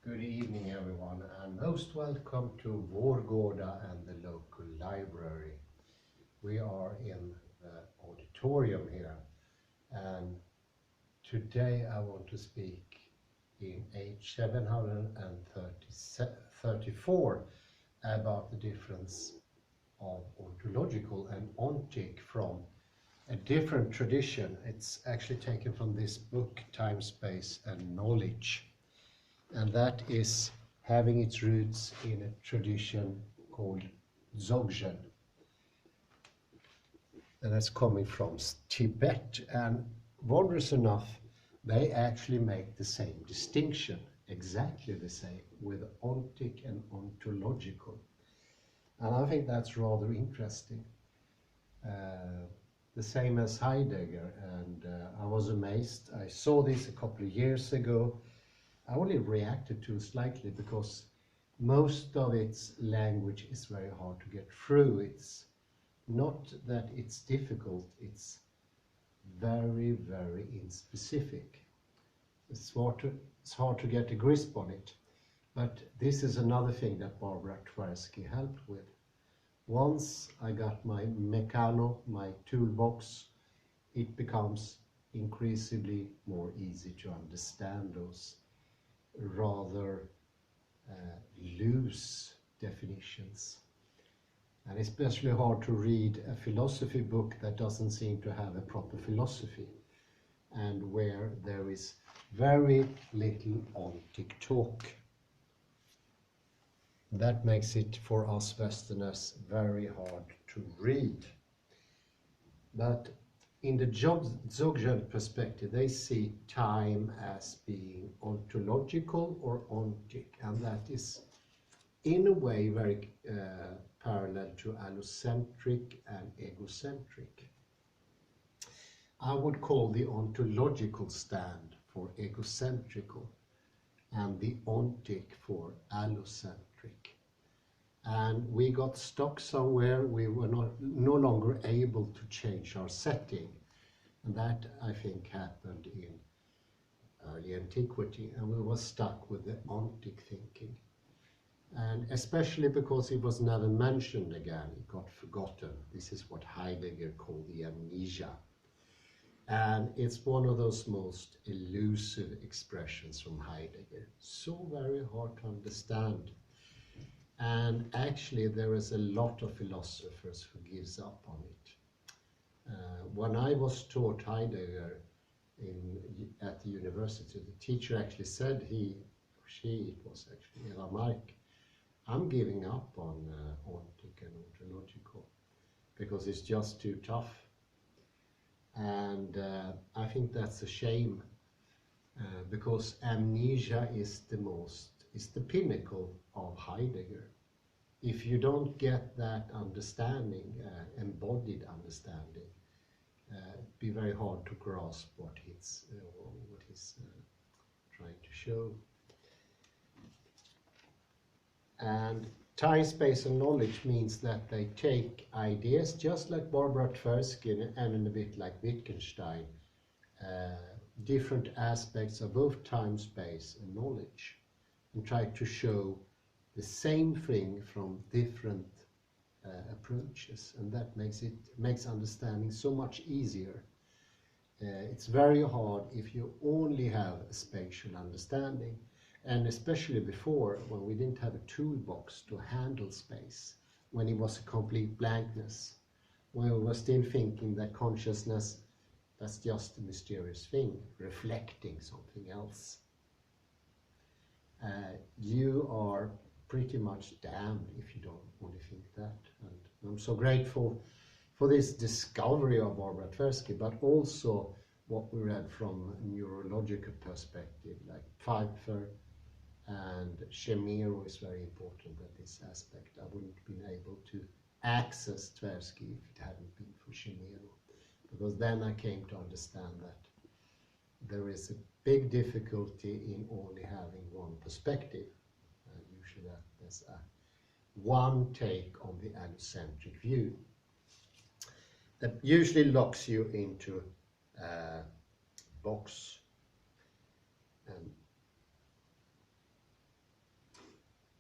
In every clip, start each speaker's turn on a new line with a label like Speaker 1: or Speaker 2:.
Speaker 1: Good evening, everyone, and most welcome to Vårgårda and the local library. We are in the auditorium here, and today I want to speak in page 734 about the difference of ontological and ontic from a different tradition. It's actually taken from this book, Time, Space and Knowledge. And that is having its roots in a tradition called Dzogchen. And that's coming from Tibet. And wondrous enough, they actually make the same distinction, exactly the same, with ontic and ontological. And I think that's rather interesting. The same as Heidegger, and I was amazed. I saw this a couple of years ago. I only reacted to it slightly because most of its language is very hard to get through. It's not that it's difficult, it's very, very inspecific. It's hard to get a grasp on it. But this is another thing that Barbara Tversky helped with. Once I got my Meccano, my toolbox, it becomes increasingly more easy to understand those rather loose definitions. And especially hard to read a philosophy book that doesn't seem to have a proper philosophy and where there is very little ontic talk. That makes it for us Westerners very hard to read. But in the Dzogchen perspective, they see time as being ontological or ontic, and that is in a way very parallel to allocentric and egocentric. I would call the ontological stand for egocentrical and the ontic for allocentric. And we got stuck somewhere. We were no longer able to change our setting. And that, I think, happened in early antiquity. And we were stuck with the ontic thinking. And especially because it was never mentioned again, it got forgotten. This is what Heidegger called the amnesia. And it's one of those most elusive expressions from Heidegger. So very hard to understand. And actually there is a lot of philosophers who gives up on it. When I was taught Heidegger at the university, the teacher actually said, it was actually Eva Mark, I'm giving up on ontic and ontological because it's just too tough. And I think that's a shame because amnesia is the pinnacle of Heidegger. If you don't get that understanding, embodied understanding, it'd be very hard to grasp what he's trying to show. And time, space and knowledge means that they take ideas, just like Barbara Tversky and a bit like Wittgenstein, different aspects of both time, space and knowledge, and try to show the same thing from different approaches, and that makes understanding so much easier. It's very hard if you only have a spatial understanding, and especially before, when we didn't have a toolbox to handle space, when it was a complete blankness, when we were still thinking that consciousness, that's just a mysterious thing, reflecting something else. You are pretty much damned if you don't only think that. And I'm so grateful for this discovery of Barbara Tversky, but also what we read from a neurological perspective, like Pfeiffer and Shemiro is very important at this aspect. I wouldn't have been able to access Tversky if it hadn't been for Shemiro, because then I came to understand that there is a big difficulty in only having one perspective. Usually there's one take on the allocentric view that usually locks you into a box. And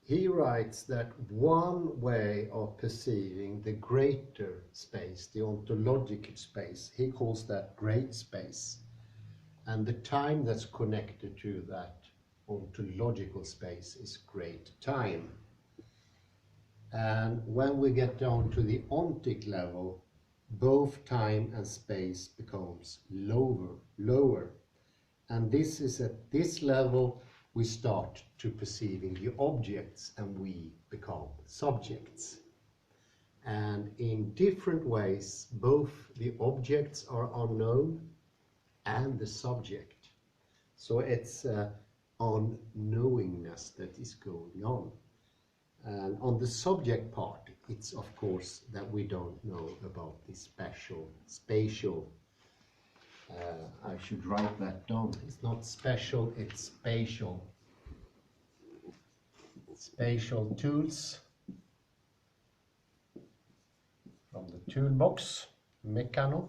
Speaker 1: he writes that one way of perceiving the greater space, the ontological space, he calls that great space. And the time that's connected to that ontological space is great time. And when we get down to the ontic level, both time and space becomes lower. And this is at this level we start to perceiving the objects and we become subjects. And in different ways, both the objects are unknown and the subject. So it's unknowingness that is going on. And on the subject part, it's of course that we don't know about the spatial. I should write that down. It's not special, it's spatial. Spatial tools from the toolbox, Mechano.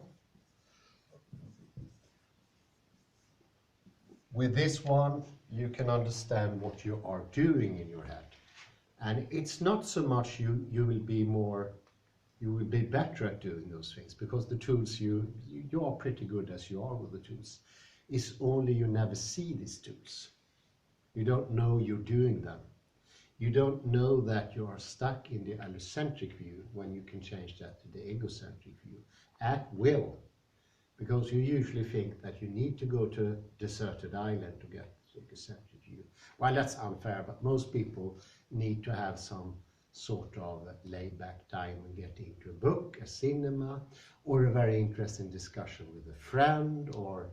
Speaker 1: With this one, you can understand what you are doing in your head. And it's not so much you will be better at doing those things, because the tools you are pretty good as you are with the tools. It's only you never see these tools. You don't know you're doing them. You don't know that you are stuck in the allocentric view when you can change that to the egocentric view at will. Because you usually think that you need to go to a deserted island to get the egocentric view. Well, that's unfair, but most people need to have some sort of laid-back time and get into a book, a cinema, or a very interesting discussion with a friend, or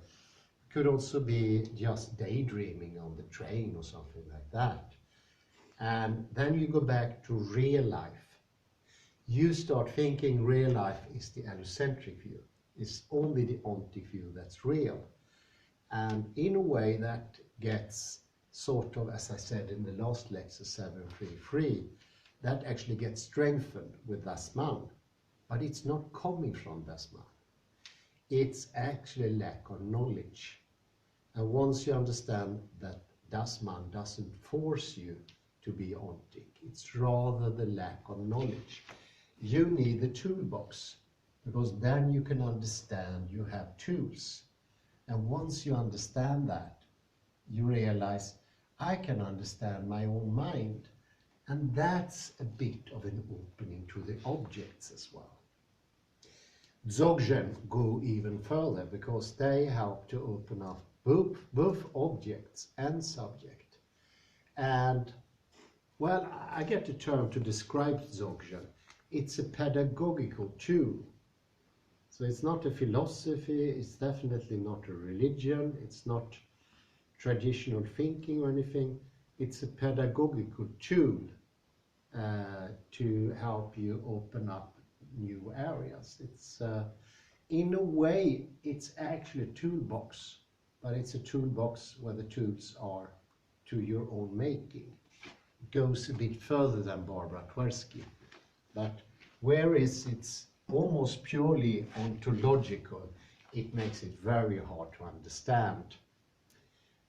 Speaker 1: could also be just daydreaming on the train or something like that. And then you go back to real life. You start thinking real life is the allocentric view. It's only the ontic view that's real. And in a way that gets sort of, as I said in the last lecture, 733, that actually gets strengthened with Das Man. But it's not coming from Das Man. It's actually lack of knowledge. And once you understand that Das Man doesn't force you to be ontic, it's rather the lack of knowledge. You need the toolbox, because then you can understand you have tools. And once you understand that, you realize, I can understand my own mind. And that's a bit of an opening to the objects as well. Dzogchen go even further, because they help to open up both objects and subject. And, well, I get a term to describe Dzogchen. It's a pedagogical tool. So it's not a philosophy, it's definitely not a religion, it's not traditional thinking or anything. It's a pedagogical tool to help you open up new areas. It's in a way, it's actually a toolbox, but it's a toolbox where the tools are to your own making. It goes a bit further than Barbara Tversky, but whereas it's almost purely ontological, it makes it very hard to understand.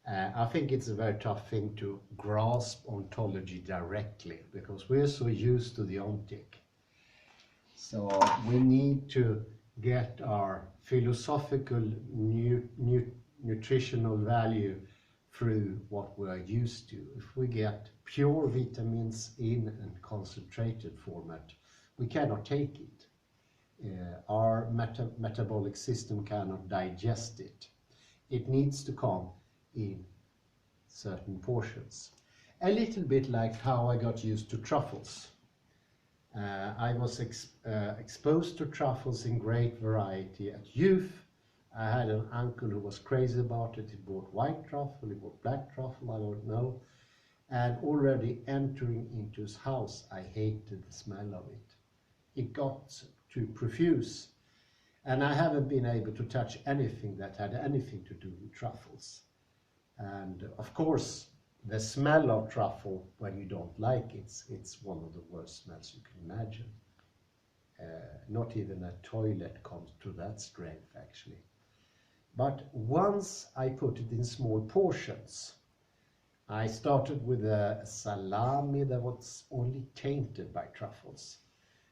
Speaker 1: I think it's a very tough thing to grasp ontology directly, because we're so used to the ontic. So we need to get our philosophical nutritional value through what we're used to. If we get pure vitamins in a concentrated format, we cannot take it. Our metabolic system cannot digest it. It needs to come in certain portions. A little bit like how I got used to truffles. I was exposed to truffles in great variety at youth. I had an uncle who was crazy about it. He bought white truffle, he bought black truffle, I don't know. And already entering into his house, I hated the smell of it. It got too profuse. And I haven't been able to touch anything that had anything to do with truffles. And of course, the smell of truffle, when you don't like it, it's one of the worst smells you can imagine. Not even a toilet comes to that strength, actually. But once I put it in small portions, I started with a salami that was only tainted by truffles.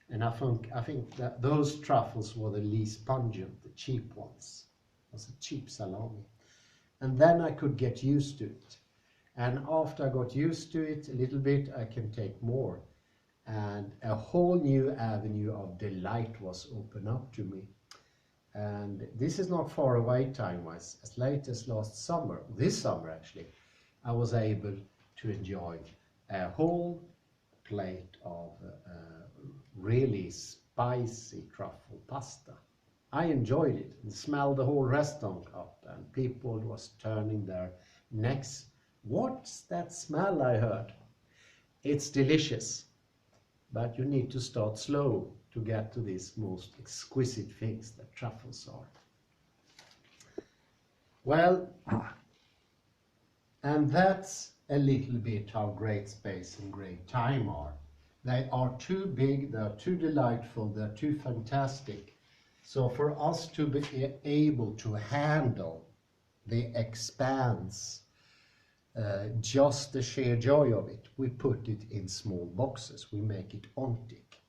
Speaker 1: And I think that those truffles were the least pungent, the cheap ones. It was a cheap salami. And then I could get used to it. And after I got used to it a little bit, I can take more. And a whole new avenue of delight was opened up to me. And this is not far away time-wise. As late as last summer, this summer actually, I was able to enjoy a whole plate of really spicy truffle pasta. I enjoyed it and smelled the whole restaurant up, and people was turning their necks. What's that smell I heard? It's delicious, but you need to start slow to get to these most exquisite things that truffles are. Well, and that's a little bit how great space and great time are. They are too big, they're too delightful, they're too fantastic. So for us to be able to handle the expanse, just the sheer joy of it, we put it in small boxes, we make it ontic.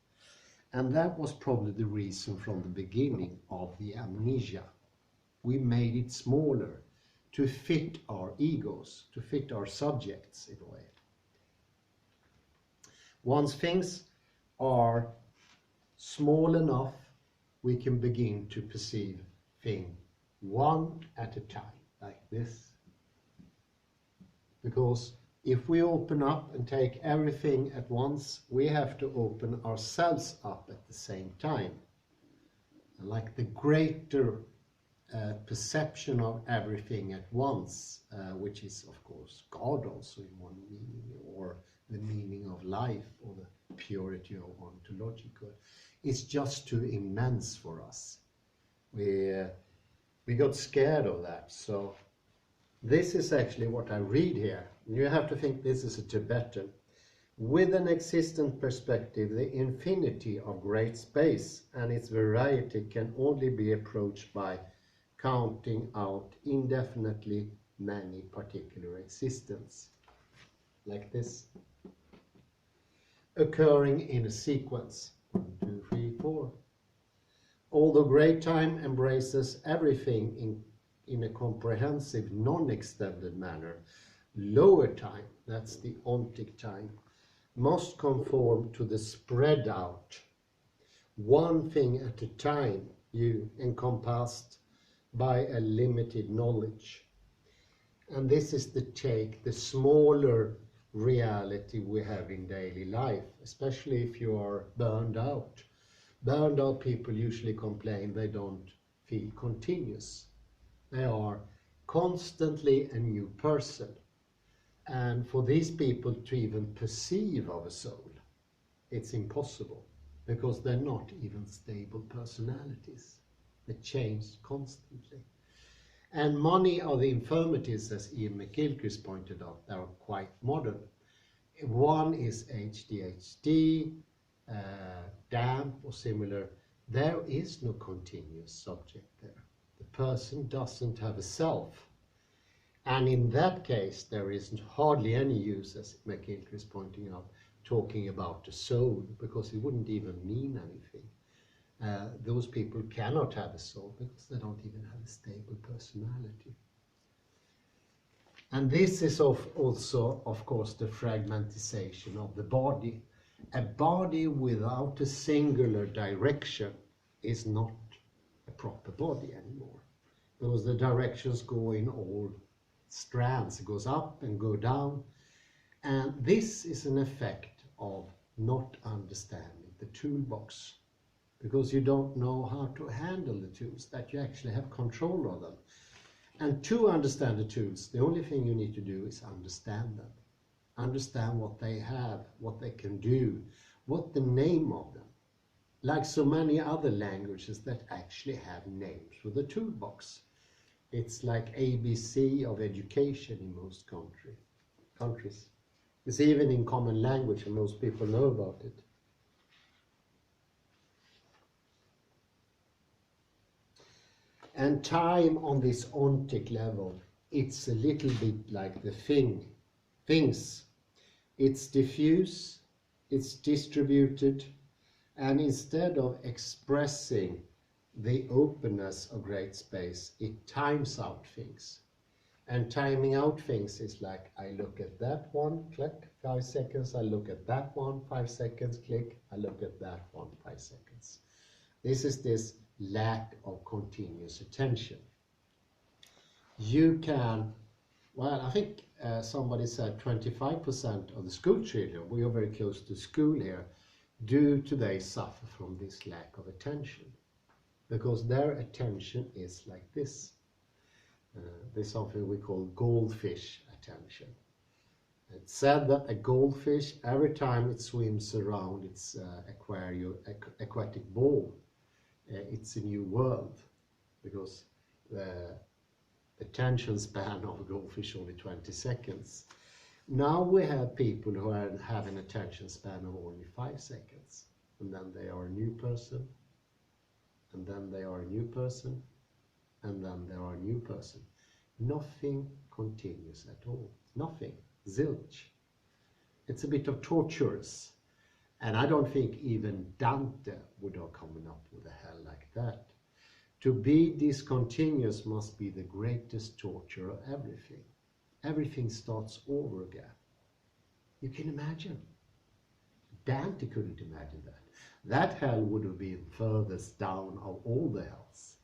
Speaker 1: And that was probably the reason from the beginning of the amnesia. We made it smaller to fit our egos, to fit our subjects in a way. Once things are small enough, we can begin to perceive things one at a time, like this. Because if we open up and take everything at once, we have to open ourselves up at the same time. Like the greater perception of everything at once, which is of course God also in one meaning, or the meaning of life, or the purity of ontological, is just too immense for us. We got scared of that. So this is actually what I read here. You have to think this is a Tibetan. With an existent perspective, the infinity of great space and its variety can only be approached by counting out indefinitely many particular existence, like this, occurring in a sequence. 1, 2, 3, 4. Although great time embraces everything in a comprehensive, non-extended manner, lower time, that's the ontic time, must conform to the spread out, one thing at a time, you encompassed by a limited knowledge. And this is the smaller reality we have in daily life, especially if you are burned out. Burned out people usually complain they don't feel continuous. They are constantly a new person. And for these people to even perceive of a soul, it's impossible, because they're not even stable personalities. They change constantly. And many of the infirmities, as Ian McGilchrist pointed out, are quite modern. One is ADHD, damp or similar. There is no continuous subject there. The person doesn't have a self. And in that case, there is hardly any use, as McGilchrist is pointing out, talking about the soul, because it wouldn't even mean anything. Those people cannot have a soul because they don't even have a stable personality. And this is also, of course, the fragmentization of the body. A body without a singular direction is not a proper body anymore, because the directions go in all strands. It goes up and go down. And this is an effect of not understanding the toolbox, because you don't know how to handle the tools, that you actually have control of them. And to understand the tools, the only thing you need to do is understand them. Understand what they have, what they can do, what the name of them. Like so many other languages that actually have names for the toolbox. It's like ABC of education in most countries. It's even in common language, and most people know about it. And time on this ontic level, it's a little bit like the thing things. It's diffuse, it's distributed, and instead of expressing the openness of great space, it times out things. And timing out things is like, I look at that one, click, 5 seconds, I look at that one, 5 seconds, click, I look at that one, 5 seconds. This is this lack of continuous attention. You can, well, I think somebody said 25% of the school children, we are very close to school here, do today suffer from this lack of attention, because their attention is like this. There's something we call goldfish attention. It's said that a goldfish, every time it swims around its aquatic ball, it's a new world, because the attention span of a goldfish only 20 seconds. Now we have people who have an attention span of only 5 seconds, and then they are a new person, and then they are a new person, and then they are a new person. Nothing continues at all. Nothing. Zilch. It's a bit of torturous. And I don't think even Dante would have come up with a hell like that. To be discontinuous must be the greatest torture of everything. Everything starts over again. You can imagine. Dante couldn't imagine that. That hell would have been furthest down of all the hells.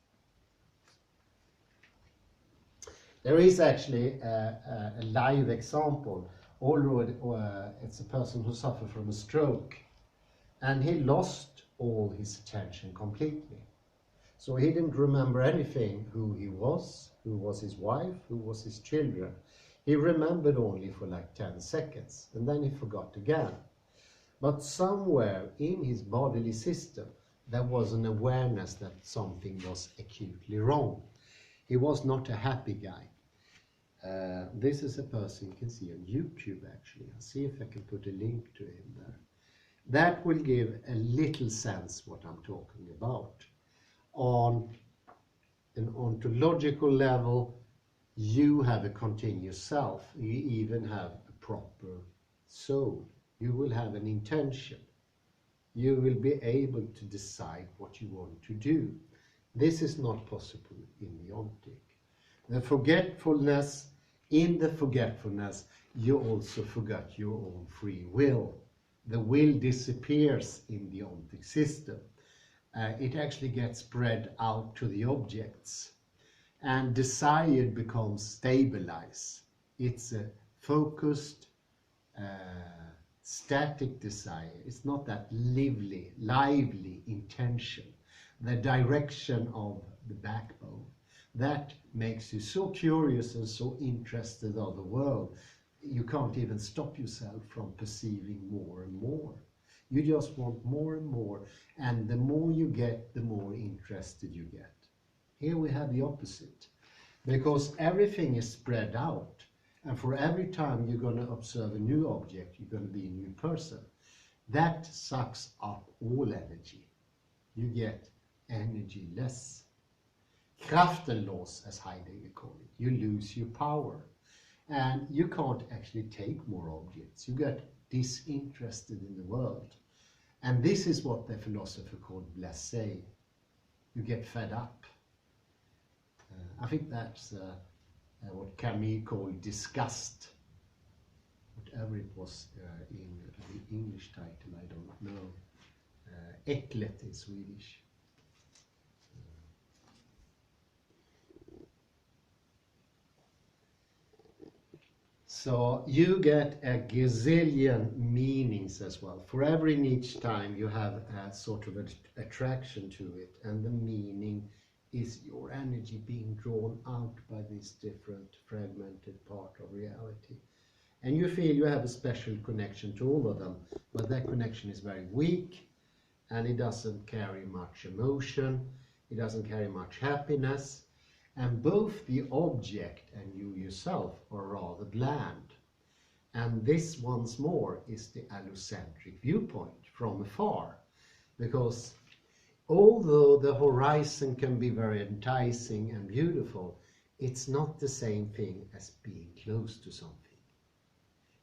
Speaker 1: There is actually a live example. Already, it's a person who suffered from a stroke, and he lost all his attention completely. So he didn't remember anything, who was his wife, who was his children. He remembered only for like 10 seconds, and then he forgot again. But somewhere in his bodily system, there was an awareness that something was acutely wrong. He was not a happy guy. This is a person you can see on YouTube, actually. I'll see if I can put a link to him there. That will give a little sense what I'm talking about. On an ontological level, you have a continuous self. You even have a proper soul. You will have an intention. You will be able to decide what you want to do. This is not possible in the ontic. The forgetfulness, in the forgetfulness, you also forget your own free will. The will disappears in the ontic system. It actually gets spread out to the objects, and desire becomes stabilized. It's a focused, static desire. It's not that lively intention, the direction of the backbone. That makes you so curious and so interested of the world, you can't even stop yourself from perceiving more and more. You just want more and more, and the more you get, the more interested you get. Here we have the opposite, because everything is spread out, and for every time you're going to observe a new object, you're going to be a new person. That sucks up all energy. You get energy less. Kraftenlos, as Heidegger called it. You lose your power, and you can't actually take more objects. You get disinterested in the world. And this is what the philosopher called blasé. You get fed up. I think that's what Camus called disgust. Whatever it was in the English title, I don't know. Äcklet in Swedish. So you get a gazillion meanings as well. For every and each time you have a sort of an attraction to it, and the meaning is your energy being drawn out by this different fragmented part of reality. And you feel you have a special connection to all of them, but that connection is very weak, and it doesn't carry much emotion, it doesn't carry much happiness. And both the object and you yourself are rather bland. And this, once more, is the allocentric viewpoint from afar. Because although the horizon can be very enticing and beautiful, it's not the same thing as being close to something.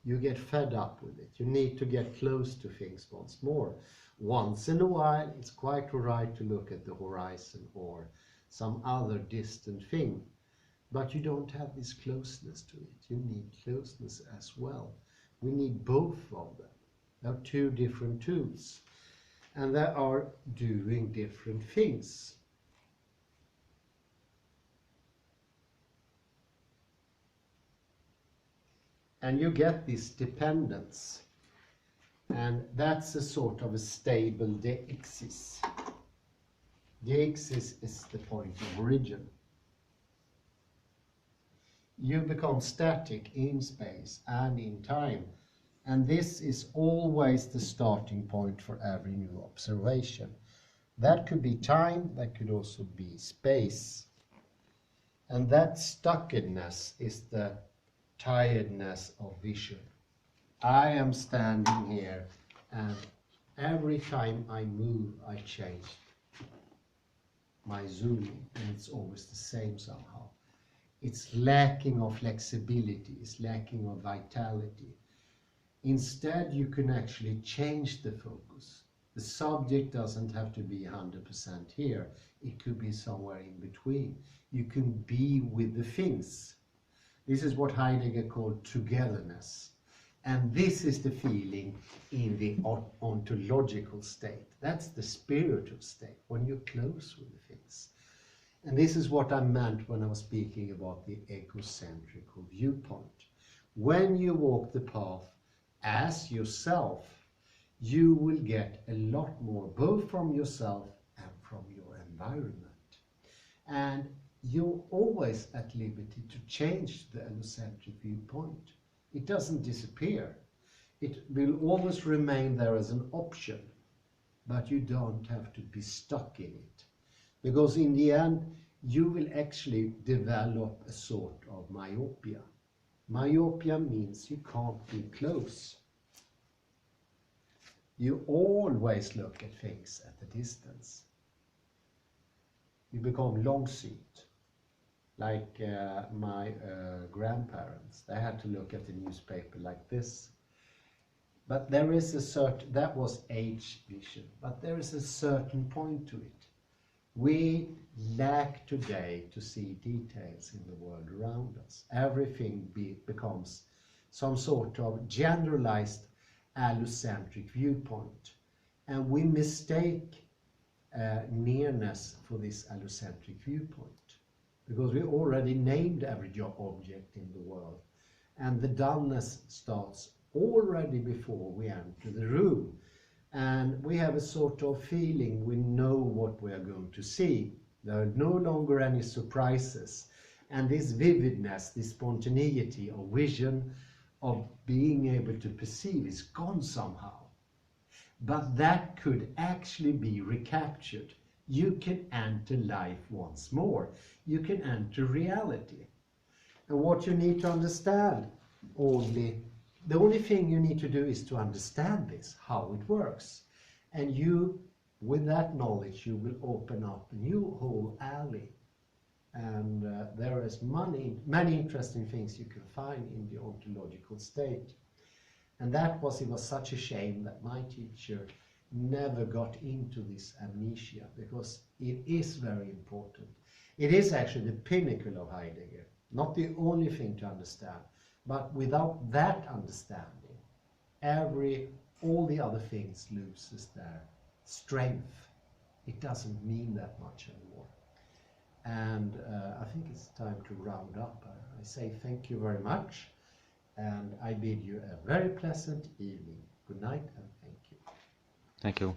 Speaker 1: You get fed up with it. You need to get close to things once more. Once in a while, it's quite all right to look at the horizon or some other distant thing, but you don't have this closeness to it. You need closeness as well. We need both of them. They are two different tools, and they are doing different things. And you get this dependence, and that's a sort of a stable deixis. Deixis is the point of origin. You become static in space and in time, and this is always the starting point for every new observation. That could be time, that could also be space. And that stuckedness is the tiredness of vision. I am standing here, and every time I move, I change my zooming, and it's always the same somehow. It's lacking of flexibility, it's lacking of vitality. Instead, you can actually change the focus. The subject doesn't have to be 100% here. It could be somewhere in between. You can be with the things. This is what Heidegger called togetherness. And this is the feeling in the ontological state. That's the spiritual state, when you're close with the things. And this is what I meant when I was speaking about the egocentrical viewpoint. When you walk the path as yourself, you will get a lot more, both from yourself and from your environment. And you're always at liberty to change the allocentric viewpoint. It doesn't disappear. It will always remain there as an option, but you don't have to be stuck in it. Because in the end, you will actually develop a sort of myopia. Myopia means you can't be close. You always look at things at a distance. You become long-seat, like my grandparents. They had to look at the newspaper like this. But there is a certain, that was age vision, but there is a certain point to it. We lack today to see details in the world around us. Everything becomes some sort of generalized allocentric viewpoint. And we mistake nearness for this allocentric viewpoint, because we already named every object in the world. And the doneness starts already before we enter the room. And we have a sort of feeling we know what we are going to see. There are no longer any surprises. And this vividness, this spontaneity of vision, of being able to perceive, is gone somehow. But that could actually be recaptured. You can enter life once more. You can enter reality. And what you need to understand, the only thing you need to do is to understand this, how it works. And you, with that knowledge, you will open up a new whole alley. And there is many interesting things you can find in the ontological state. And it was such a shame that my teacher never got into this amnesia, because it is very important. It is actually the pinnacle of Heidegger, not the only thing to understand. But without that understanding, all the other things loses their strength. It doesn't mean that much anymore. And I think it's time to round up. I say thank you very much, and I bid you a very pleasant evening. Good night and thank you.
Speaker 2: Thank you.